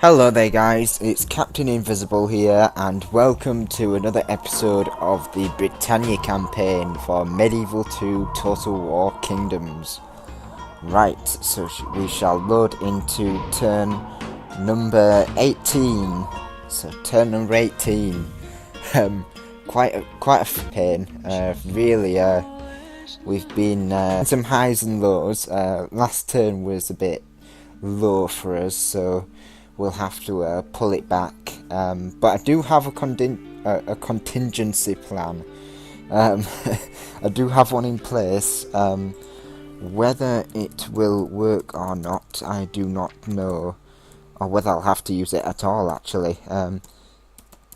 Hello there guys, it's Captain Invisible here and welcome to another episode of the Britannia campaign for Medieval 2 Total War Kingdoms. Right, so we shall load into turn number 18. So turn number 18. Quite a pain. Really, we've been some highs and lows. Last turn was a bit low for us, so we'll have to pull it back. But I do have a contingency plan. I do have one in place. Whether it will work or not, I do not know. Or whether I'll have to use it at all, actually. You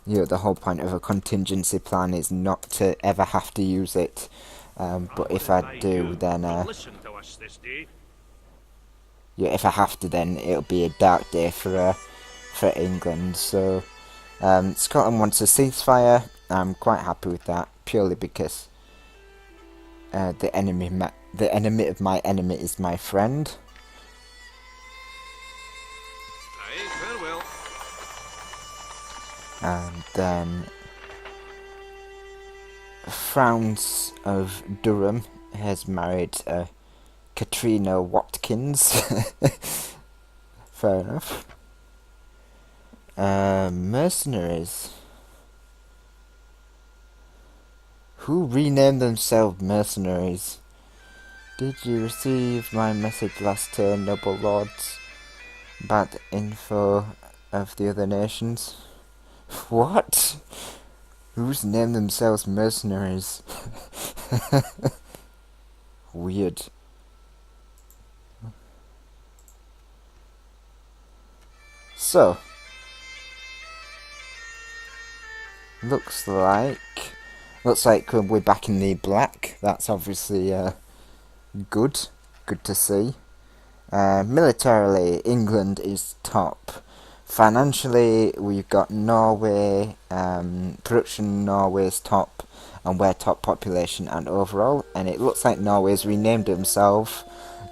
know, the whole point of a contingency plan is not to ever have to use it. But if I do, then yeah, if I have to, then it'll be a dark day for England. So Scotland wants a ceasefire. I'm quite happy with that, purely because the enemy of my enemy is my friend. Aye, very well. And then France of Durham has married Katrina Watkins. Fair enough. Mercenaries. Who renamed themselves mercenaries? Did you receive my message last turn, noble lords? Bad info of the other nations? What? Who's named themselves mercenaries? Weird. So, looks like we're back in the black. That's obviously good to see. Militarily, England is top. Financially, we've got Norway. Production, Norway's top, and we're top population and overall. And it looks like Norway's renamed himself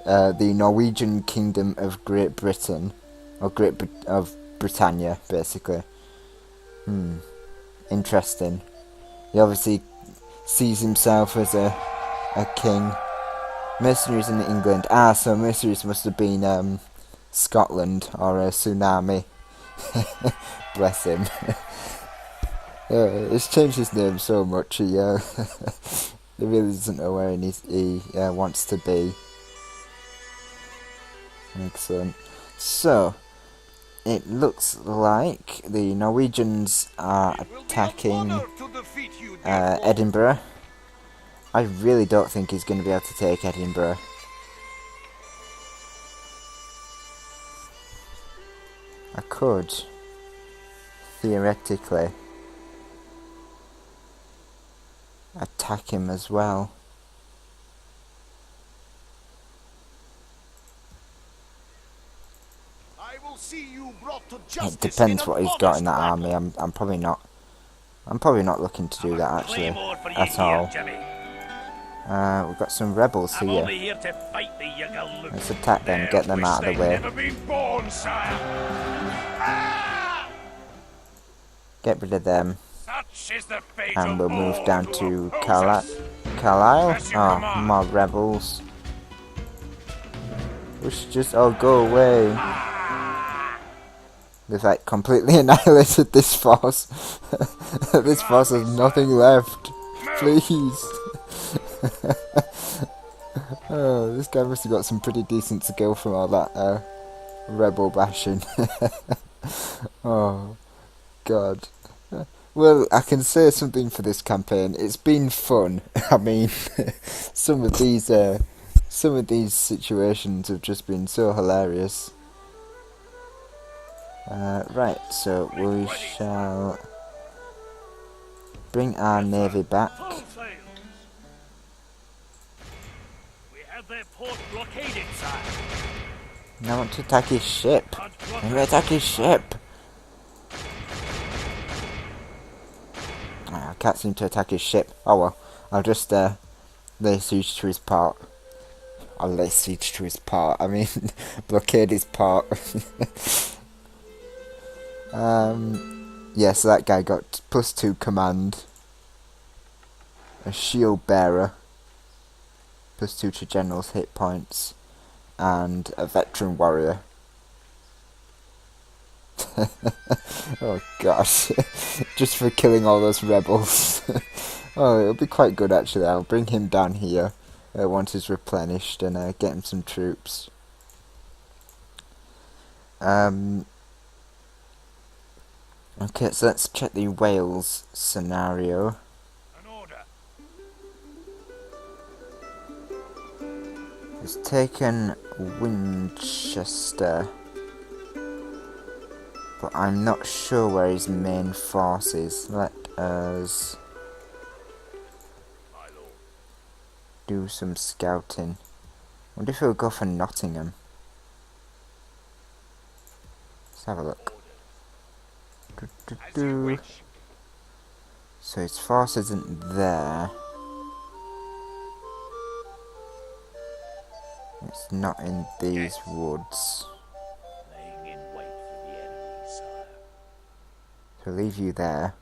the Norwegian Kingdom of Great Britain. Or of Britannia, basically. Interesting. He obviously sees himself as a king. Mercenaries in England. Ah, so mercenaries must have been Scotland or a Tsunami. Bless him. He's changed his name so much. He really doesn't know where he wants to be. Excellent. So, it looks like the Norwegians are attacking Edinburgh. I really don't think he's going to be able to take Edinburgh. I could, theoretically, attack him as well. It depends what he's got in that army. I'm probably not looking to do that actually at all. We've got some rebels here. Let's attack them, get them out of the way. Get rid of them. And we'll move down to Carlisle. Oh, more rebels. We should just all go away. They've like completely annihilated this force. This force has nothing left. Please. Oh, this guy must have got some pretty decent skill from all that rebel bashing. Oh, God. Well, I can say something for this campaign. It's been fun. I mean, some of these situations have just been so hilarious. Right, so we shall bring our navy back. Now I want to attack his ship. I'm going to attack his ship. I can't seem to attack his ship. Oh well, I'll just lay siege to his port. I mean, blockade his port. Yeah, so that guy got +2 command, a shield bearer, +2 to general's hit points, and a veteran warrior. Oh gosh, just for killing all those rebels. Oh, it'll be quite good actually. I'll bring him down here once he's replenished and get him some troops. Okay, so let's check the Wales scenario. An order. He's taken Winchester, but I'm not sure where his main force is. Let us do some scouting. I wonder if he'll go for Nottingham. Let's have a look. So his force isn't there. It's not in these woods. Laying in wait for the enemy, sire. So leave you there.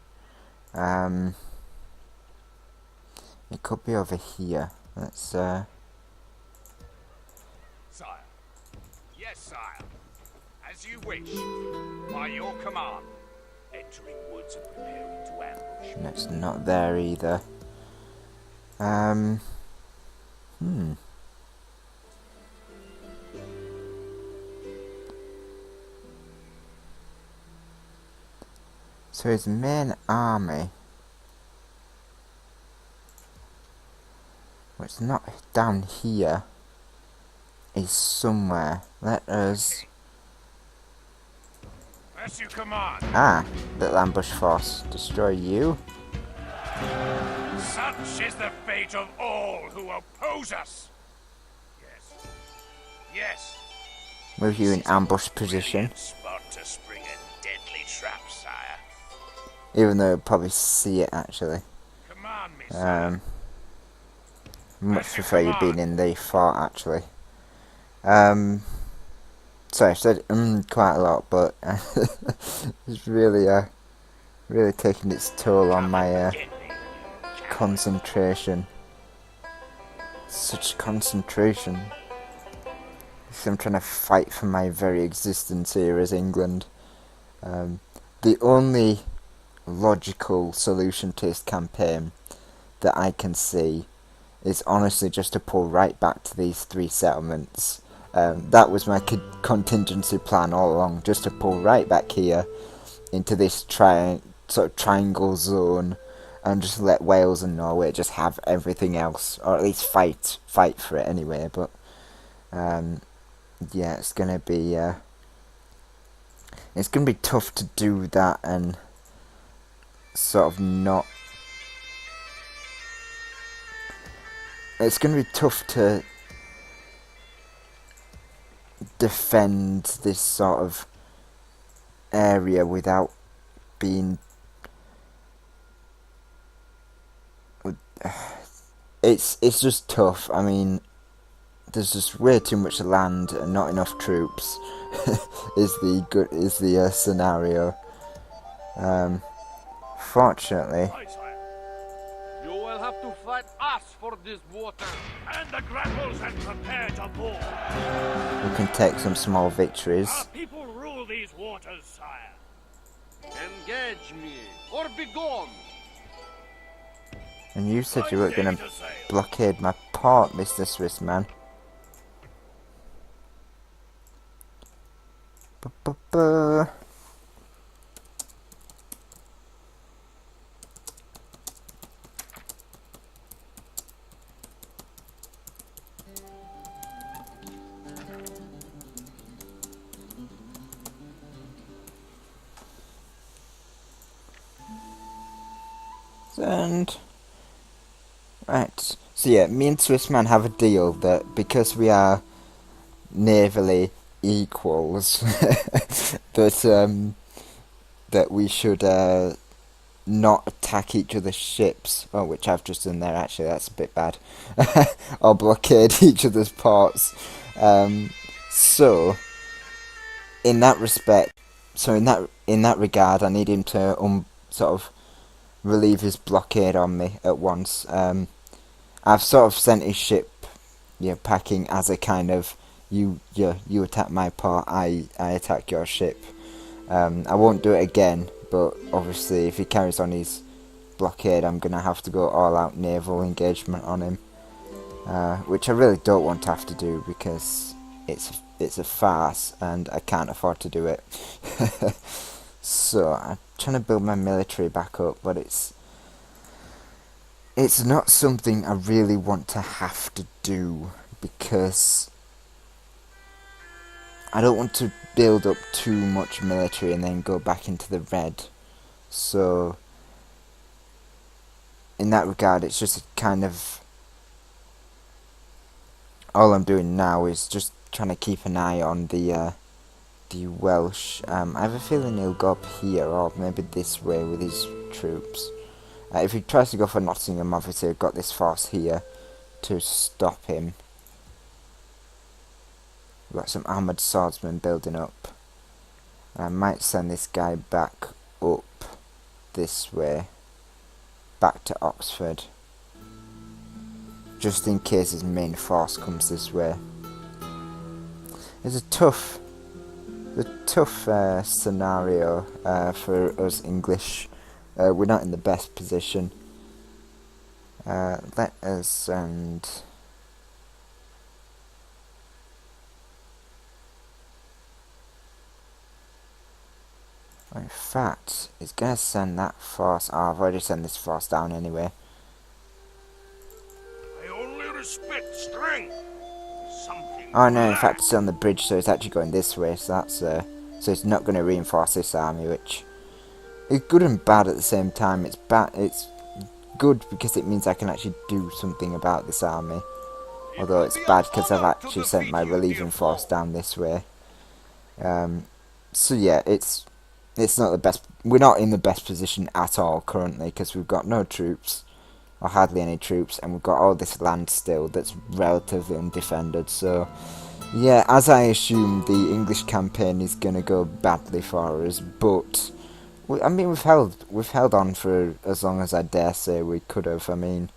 It could be over here. Let's Sire. Yes, sire. As you wish. By your command. Entering woods and preparing to ambush. and it's not there either. So his main army, which is not down here, is somewhere. Let us... As you command. Ah, little ambush force. Destroy you. Such is the fate of all who oppose us. Yes. Yes. Move you in ambush position. Spot to spring a deadly trap, sire. Even though you'll probably see it actually. Command me, sire. Much prefer you being in the fort actually. Sorry, I've said quite a lot, but it's really really taking its toll on my concentration. Such concentration. Because I'm trying to fight for my very existence here as England. The only logical solution to this campaign that I can see is honestly just to pull right back to these 3 settlements. That was my contingency plan all along, just to pull right back here into this sort of triangle zone and just let Wales and Norway just have everything else, or at least fight for it anyway. But yeah, it's gonna be tough to do that and sort of not. It's gonna be tough to defend this sort of area without being... It's just tough. I mean, there's just way too much land and not enough troops. is the scenario. Fortunately, You will have to fight us for this water. And the grapples and prepare to board. we can take some small victories. Our people rule these waters, sire. Engage me, or be gone. And you said you weren't going to blockade my port, Mr. Swiss man. Ba-ba-ba. And right, so yeah, me and Swissman have a deal that because we are navally equals, that we should not attack each other's ships. Oh, which I've just done there. Actually, that's a bit bad. Or blockade each other's ports. So in that respect, in that regard, I need him to sort of relieve his blockade on me at once. I've sort of sent his ship, packing as a kind of you attack my port, I attack your ship. I won't do it again, but obviously if he carries on his blockade, I'm gonna have to go all out naval engagement on him, which I really don't want to have to do because it's a farce and I can't afford to do it. So I'm trying to build my military back up, but it's not something I really want to have to do because I don't want to build up too much military and then go back into the red. So in that regard, it's just kind of all I'm doing now is just trying to keep an eye on the Welsh. I have a feeling he'll go up here or maybe this way with his troops. If he tries to go for Nottingham, obviously I've got this force here to stop him. We've got some armoured swordsmen building up. I might send this guy back up this way, back to Oxford, just in case his main force comes this way. It's a tough scenario for us English. We're not in the best position. Let us send. In fact, it's gonna send that force. Oh, I've already sent this force down anyway. I only respect strength. Something. Oh no, in fact it's on the bridge, so it's actually going this way, so that's so it's not gonna reinforce this army, which is good and bad at the same time. It's good because it means I can actually do something about this army. Although it's bad because I've actually sent my relieving force down this way. So yeah, it's not the best. We're not in the best position at all currently because we've got no troops, or hardly any troops, and we've got all this land still that's relatively undefended. So yeah, as I assume, the English campaign is gonna go badly for us, but I mean we've held on for as long as I dare say we could have. I mean,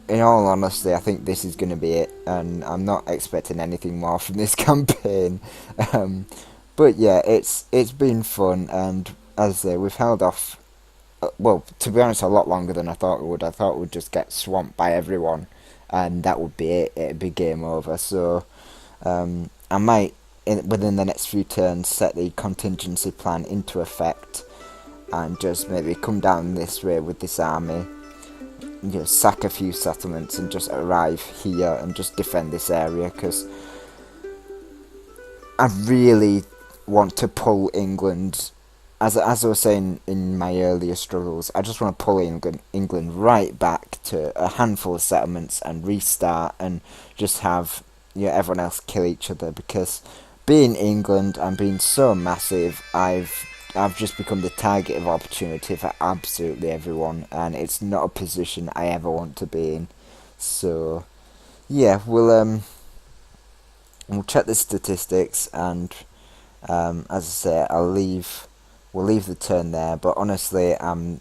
in all honesty, I think this is gonna be it, and I'm not expecting anything more from this campaign. But yeah, it's been fun, and as I say, we've held off, well, to be honest, a lot longer than I thought we would. I thought we'd just get swamped by everyone, and that would be it. It'd be game over. So I might, within the next few turns, set the contingency plan into effect, and just maybe come down this way with this army, sack a few settlements, and just arrive here and just defend this area, because I really want to pull England, as I was saying in my earlier struggles, I just want to pull England right back to a handful of settlements and restart and just have everyone else kill each other, because being England and being so massive, I've just become the target of opportunity for absolutely everyone, and it's not a position I ever want to be in. So yeah, we'll check the statistics, and as I say, we'll leave the turn there. But honestly, I'm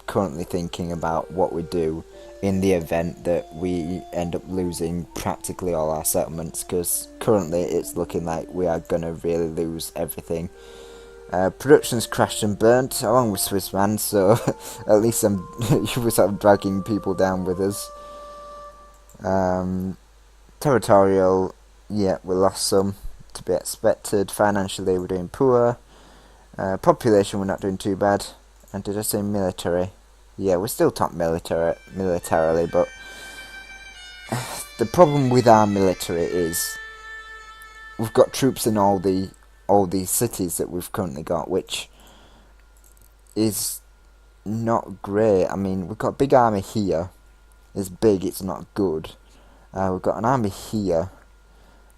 currently thinking about what we do in the event that we end up losing practically all our settlements, because currently it's looking like we are gonna really lose everything. Production's crashed and burnt along with Swissman, so at least we're sort of dragging people down with us. Territorial, yeah, we lost some, to be expected. Financially, we're doing poor. Population, we're not doing too bad. And did I say military? Yeah, we're still top militarily, but the problem with our military is we've got troops in all these cities that we've currently got, which is not great. I mean, we've got a big army here. It's big, it's not good. We've got an army here,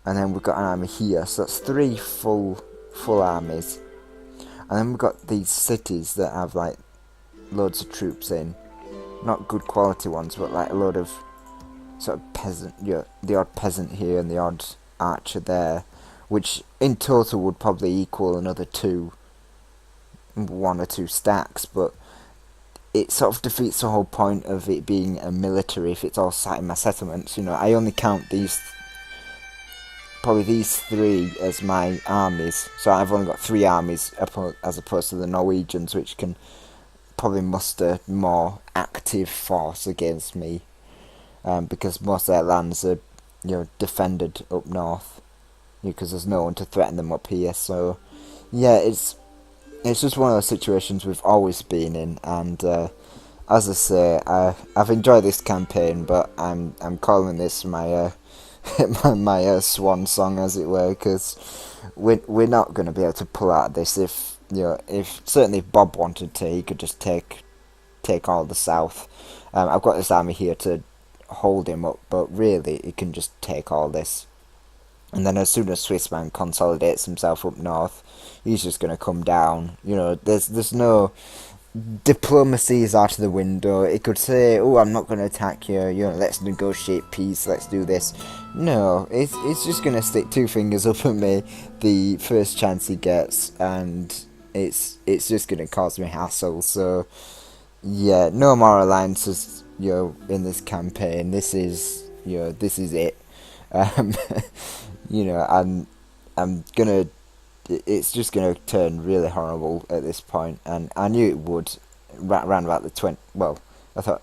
and then we've got an army here, so that's 3 full armies. And then we've got these cities that have like loads of troops in, not good quality ones, but like a load of sort of peasant, the odd peasant here and the odd archer there, which in total would probably equal another 2 one or two stacks, but it sort of defeats the whole point of it being a military if it's all sat in my settlements. You know, I only count probably these three as my armies, so I've only got 3 armies as opposed to the Norwegians, which can probably muster more active force against me, because most of their lands are, defended up north, because there's no one to threaten them up here. So yeah, it's just one of those situations we've always been in, and as I say, I've enjoyed this campaign, but I'm calling this my my swan song, as it were, because we're not going to be able to pull out of this. If certainly if Bob wanted to, he could just take all the south. I've got this army here to hold him up, but really he can just take all this. And then as soon as Swissman consolidates himself up north, he's just going to come down. There's no diplomacy is out of the window. It could say, "Oh, I'm not going to attack you. Let's negotiate peace. Let's do this." No, it's just going to stick 2 fingers up at me the first chance he gets, and it's just going to cause me hassle. So yeah, no more alliances, in this campaign. This is it. I'm gonna. It's just gonna turn really horrible at this point, and I knew it would. Around about the 20. Well, I thought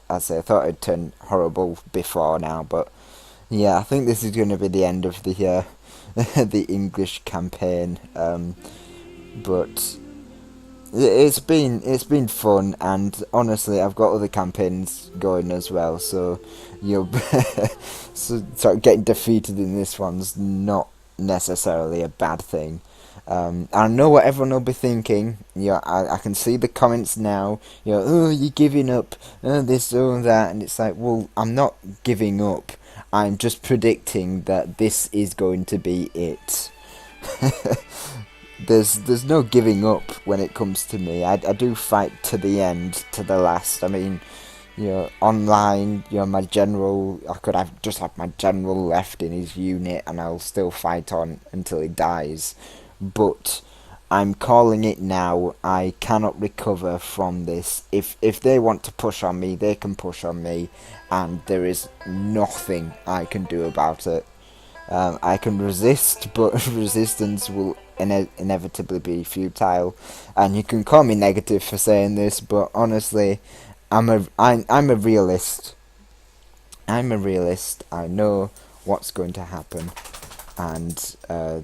it'd turn horrible before now, but yeah, I think this is gonna be the end of the the English campaign. But it's been fun, and honestly, I've got other campaigns going as well. So so getting defeated in this one's not necessarily a bad thing. I know what everyone will be thinking. I can see the comments now. Oh, you're giving up. This, that, and it's like, well, I'm not giving up. I'm just predicting that this is going to be it. There's no giving up when it comes to me. I do fight to the end, to the last. I mean, online, my general, I could just have my general left in his unit, and I'll still fight on until he dies. But I'm calling it now. I cannot recover from this. If they want to push on me, they can push on me, and there is nothing I can do about it. I can resist, but resistance will inevitably be futile. And you can call me negative for saying this, but honestly, I'm a realist. I'm a realist. I know what's going to happen, and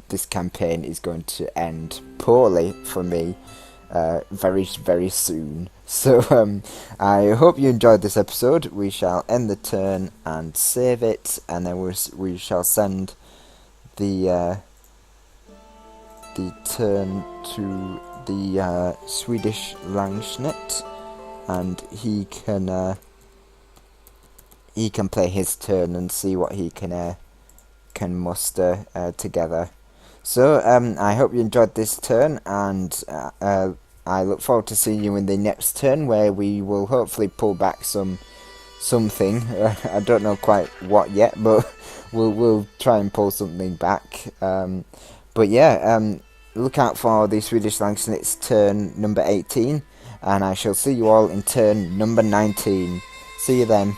this campaign is going to end poorly for me very, very soon. So I hope you enjoyed this episode. We shall end the turn and save it, and then we shall send the turn to the SwedishLandsKnekt, and he can play his turn and see what he can muster together. So I hope you enjoyed this turn, and I look forward to seeing you in the next turn, where we will hopefully pull back something. I don't know quite what yet, but we'll try and pull something back. But yeah, look out for the SwedishLandsKnekt's turn number 18, and I shall see you all in turn number 19. See you then.